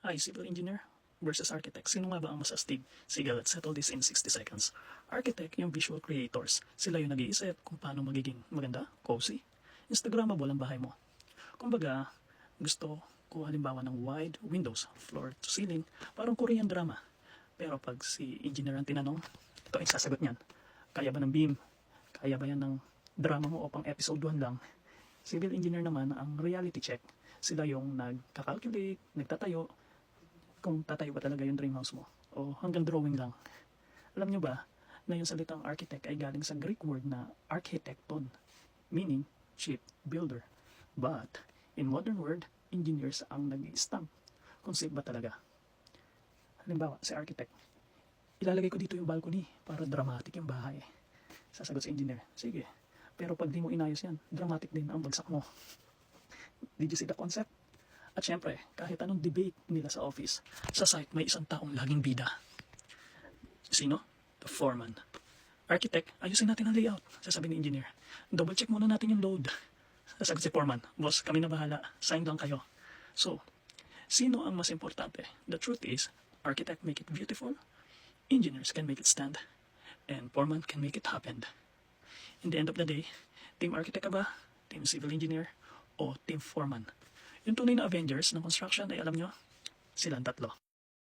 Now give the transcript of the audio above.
Hi, civil engineer versus architect. Sino nga ba ang mas astig? Sige, let's settle this in 60 seconds. Architect, yung visual creators. Sila yung nag-iisip kung paano magiging maganda, cozy, Instagrammable ang bahay mo. Kumbaga, gusto ko halimbawa ng wide windows, floor to ceiling, parang Korean drama. Pero pag si engineer ang tinanong, ito ang sasagot niyan. Kaya ba ng beam? Kaya ba yan ng drama mo o pang episode 1 lang? Civil engineer naman ang reality check. Sila yung nagka-calculate, nagtatayo, kung tatayo ba talaga yung dream house mo o hanggang drawing lang. Alam nyo ba na yung salitang architect ay galing sa Greek word na architekton, meaning ship builder. But in modern world, engineers ang nag-stamp kung safe ba talaga. Halimbawa, si architect, ilalagay ko dito yung balcony para dramatic yung bahay. Sasagot sa engineer, sige, pero pag di mo inayos yan, dramatic din ang bagsak mo. Did you see the concept? At syempre, kahit anong debate nila sa office, sa site may isang taong laging bida. Sino? The foreman. Architect, ayusin natin ang layout, sasabihin ni engineer. Double check muna natin yung load. Sasagot si foreman, boss, kami na bahala, sign lang kayo. So, sino ang mas importante? The truth is, architect make it beautiful, engineers can make it stand, and foreman can make it happen. In the end of the day, team architect ka ba? Team civil engineer? O team foreman? Yung tunay na Avengers ng construction ay alam nyo, silang tatlo.